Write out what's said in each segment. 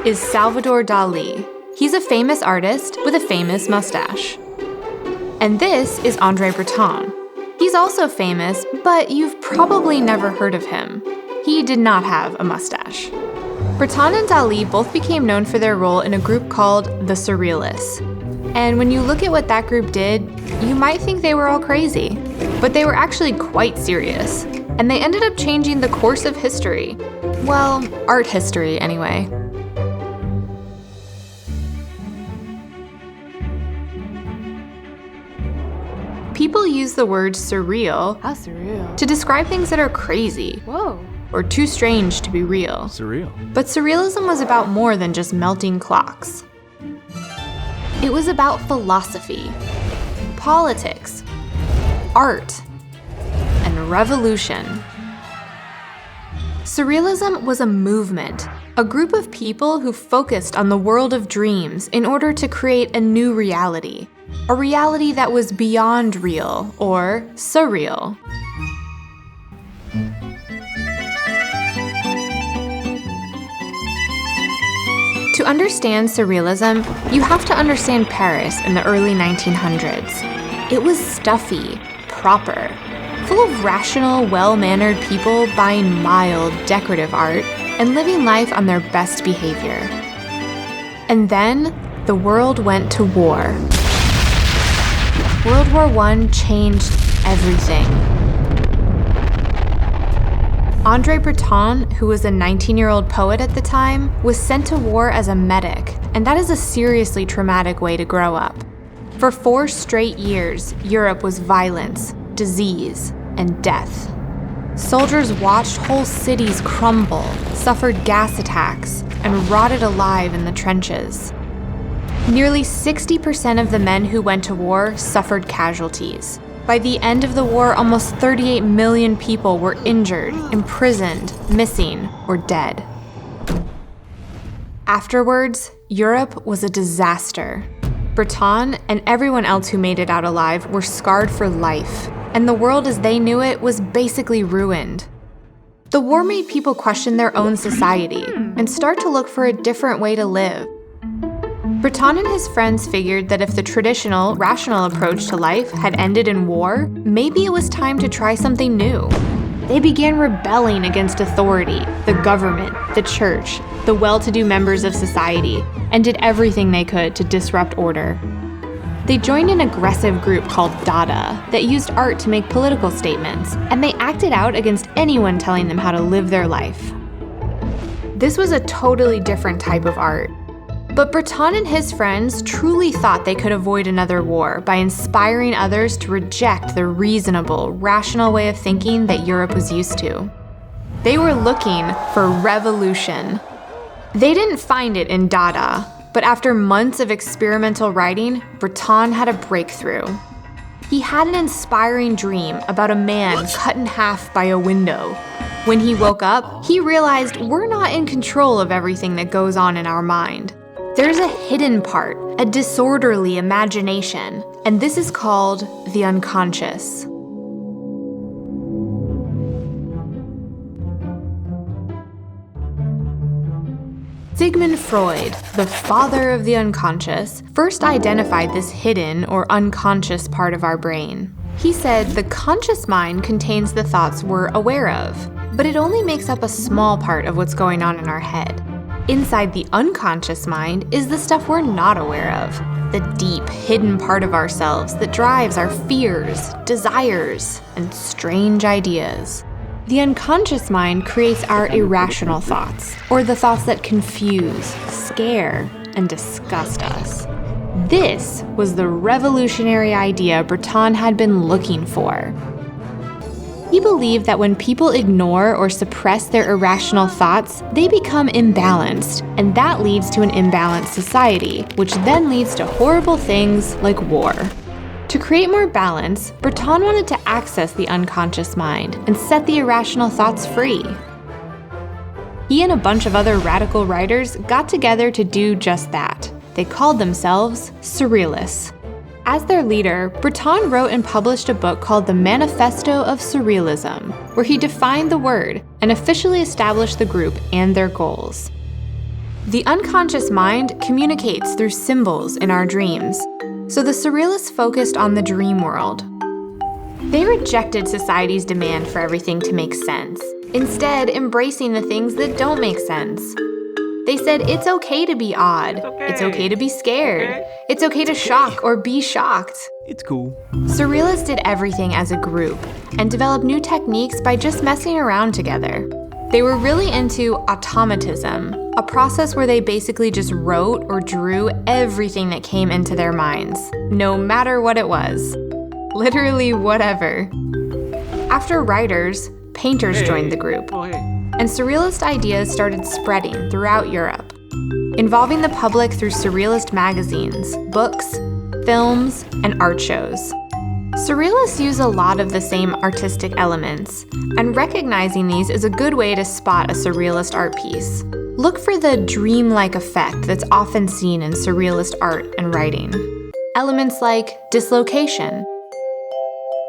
is Salvador Dali. He's a famous artist with a famous mustache. And this is Andre Breton. He's also famous, but you've probably never heard of him. He did not have a mustache. Breton and Dali both became known for their role in a group called the Surrealists. And when you look at what that group did, you might think they were all crazy. But they were actually quite serious. And they ended up changing the course of history. Well, art history anyway. People use the word surreal, How surreal. to describe things that are crazy. Whoa. Or too strange to be real. Surreal. But surrealism was about more than just melting clocks. It was about philosophy, politics, art, and revolution. Surrealism was a movement, a group of people who focused on the world of dreams in order to create a new reality, a reality that was beyond real, or surreal. To understand surrealism, you have to understand Paris in the early 1900s. It was stuffy, proper, full of rational, well-mannered people buying mild, decorative art and living life on their best behavior. And then, the world went to war. World War I changed everything. Andre Breton, who was a 19-year-old poet at the time, was sent to war as a medic, and that is a seriously traumatic way to grow up. For 4 straight years, Europe was violence, disease, and death. Soldiers watched whole cities crumble, suffered gas attacks, and rotted alive in the trenches. Nearly 60% of the men who went to war suffered casualties. By the end of the war, almost 38 million people were injured, imprisoned, missing, or dead. Afterwards, Europe was a disaster. Breton and everyone else who made it out alive were scarred for life, and the world as they knew it was basically ruined. The war made people question their own society and start to look for a different way to live. Breton and his friends figured that if the traditional, rational approach to life had ended in war, maybe it was time to try something new. They began rebelling against authority, the government, the church, the well-to-do members of society, and did everything they could to disrupt order. They joined an aggressive group called Dada that used art to make political statements, and they acted out against anyone telling them how to live their life. This was a totally different type of art. But Breton and his friends truly thought they could avoid another war by inspiring others to reject the reasonable, rational way of thinking that Europe was used to. They were looking for revolution. They didn't find it in Dada, but after months of experimental writing, Breton had a breakthrough. He had an inspiring dream about a man cut in half by a window. When he woke up, he realized we're not in control of everything that goes on in our mind. There's a hidden part, a disorderly imagination, and this is called the unconscious. Sigmund Freud, the father of the unconscious, first identified this hidden or unconscious part of our brain. He said the conscious mind contains the thoughts we're aware of, but it only makes up a small part of what's going on in our head. Inside the unconscious mind is the stuff we're not aware of, the deep, hidden part of ourselves that drives our fears, desires, and strange ideas. The unconscious mind creates our irrational thoughts, or the thoughts that confuse, scare, and disgust us. This was the revolutionary idea Breton had been looking for. He believed that when people ignore or suppress their irrational thoughts, they become imbalanced, and that leads to an imbalanced society, which then leads to horrible things like war. To create more balance, Breton wanted to access the unconscious mind and set the irrational thoughts free. He and a bunch of other radical writers got together to do just that. They called themselves Surrealists. As their leader, Breton wrote and published a book called The Manifesto of Surrealism, where he defined the word and officially established the group and their goals. The unconscious mind communicates through symbols in our dreams, so the Surrealists focused on the dream world. They rejected society's demand for everything to make sense, instead embracing the things that don't make sense. They said it's okay to be odd, it's okay to be scared, it's okay to shock or be shocked. It's cool. Surrealists did everything as a group and developed new techniques by just messing around together. They were really into automatism, a process where they basically just wrote or drew everything that came into their minds, no matter what it was. Literally whatever. After writers, painters joined the group, and Surrealist ideas started spreading throughout Europe, involving the public through Surrealist magazines, books, films, and art shows. Surrealists use a lot of the same artistic elements, and recognizing these is a good way to spot a Surrealist art piece. Look for the dreamlike effect that's often seen in Surrealist art and writing. Elements like dislocation,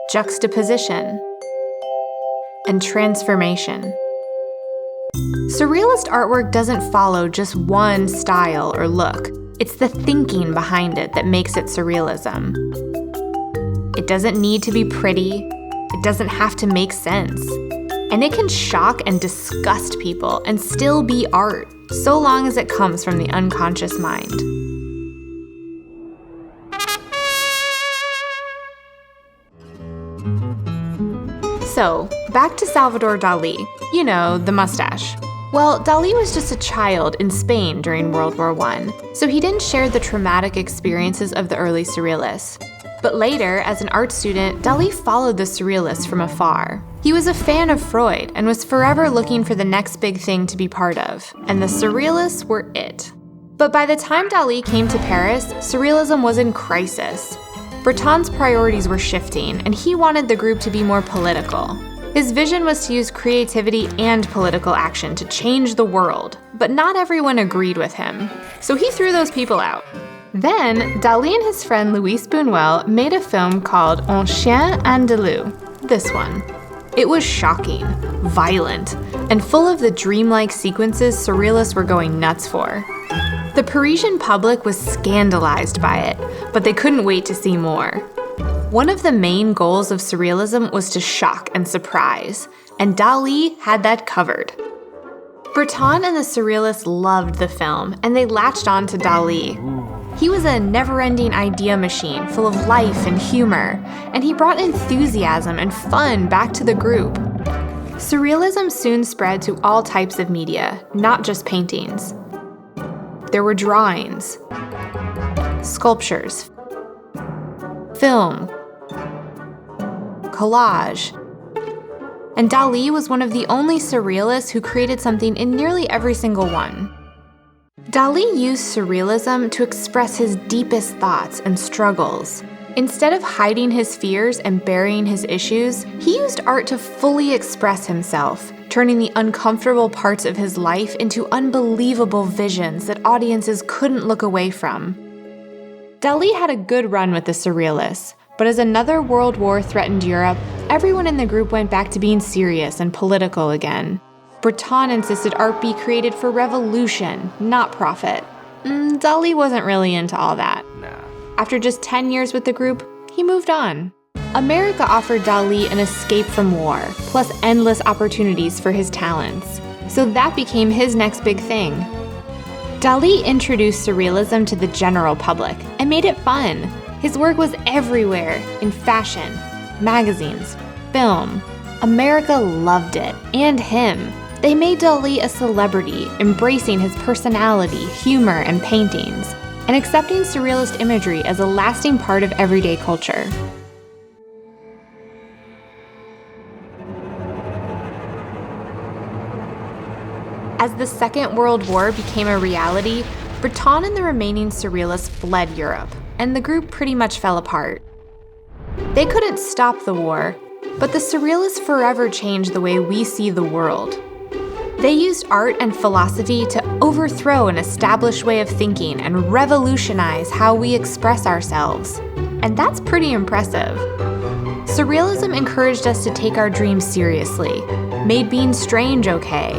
juxtaposition, and transformation. Surrealist artwork doesn't follow just one style or look. It's the thinking behind it that makes it surrealism. It doesn't need to be pretty, it doesn't have to make sense, and it can shock and disgust people and still be art, so long as it comes from the unconscious mind. So, back to Salvador Dali, you know, the mustache. Well, Dali was just a child in Spain during World War I, so he didn't share the traumatic experiences of the early Surrealists. But later, as an art student, Dali followed the Surrealists from afar. He was a fan of Freud and was forever looking for the next big thing to be part of, and the Surrealists were it. But by the time Dali came to Paris, Surrealism was in crisis. Breton's priorities were shifting, and he wanted the group to be more political. His vision was to use creativity and political action to change the world, but not everyone agreed with him, so he threw those people out. Then, Dali and his friend Luis Buñuel made a film called Un Chien Andalou, this one. It was shocking, violent, and full of the dreamlike sequences Surrealists were going nuts for. The Parisian public was scandalized by it, but they couldn't wait to see more. One of the main goals of Surrealism was to shock and surprise, and Dali had that covered. Breton and the Surrealists loved the film, and they latched on to Dali. He was a never-ending idea machine full of life and humor, and he brought enthusiasm and fun back to the group. Surrealism soon spread to all types of media, not just paintings. There were drawings, sculptures, film, collage, and Dali was one of the only Surrealists who created something in nearly every single one. Dali used Surrealism to express his deepest thoughts and struggles. Instead of hiding his fears and burying his issues, he used art to fully express himself, turning the uncomfortable parts of his life into unbelievable visions that audiences couldn't look away from. Dali had a good run with the Surrealists, but as another world war threatened Europe, everyone in the group went back to being serious and political again. Breton insisted art be created for revolution, not profit. Dali wasn't really into all that. After just 10 years with the group, he moved on. America offered Dali an escape from war, plus endless opportunities for his talents. So that became his next big thing. Dali introduced Surrealism to the general public and made it fun. His work was everywhere, in fashion, magazines, film. America loved it, and him. They made Dali a celebrity, embracing his personality, humor, and paintings, and accepting Surrealist imagery as a lasting part of everyday culture. As the Second World War became a reality, Breton and the remaining Surrealists fled Europe, and the group pretty much fell apart. They couldn't stop the war, but the Surrealists forever changed the way we see the world. They used art and philosophy to overthrow an established way of thinking and revolutionize how we express ourselves. And that's pretty impressive. Surrealism encouraged us to take our dreams seriously, made being strange okay,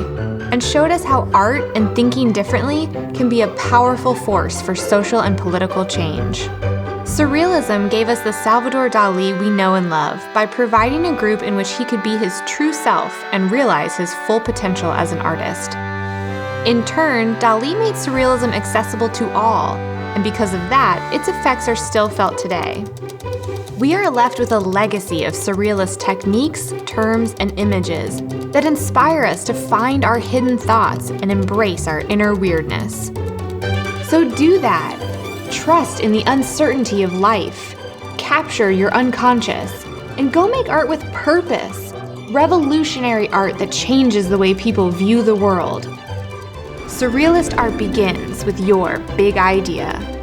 and showed us how art and thinking differently can be a powerful force for social and political change. Surrealism gave us the Salvador Dali we know and love by providing a group in which he could be his true self and realize his full potential as an artist. In turn, Dali made Surrealism accessible to all, and because of that, its effects are still felt today. We are left with a legacy of surrealist techniques, terms, and images that inspire us to find our hidden thoughts and embrace our inner weirdness. So do that. Trust in the uncertainty of life. Capture your unconscious, and go make art with purpose. Revolutionary art that changes the way people view the world. Surrealist art begins with your big idea.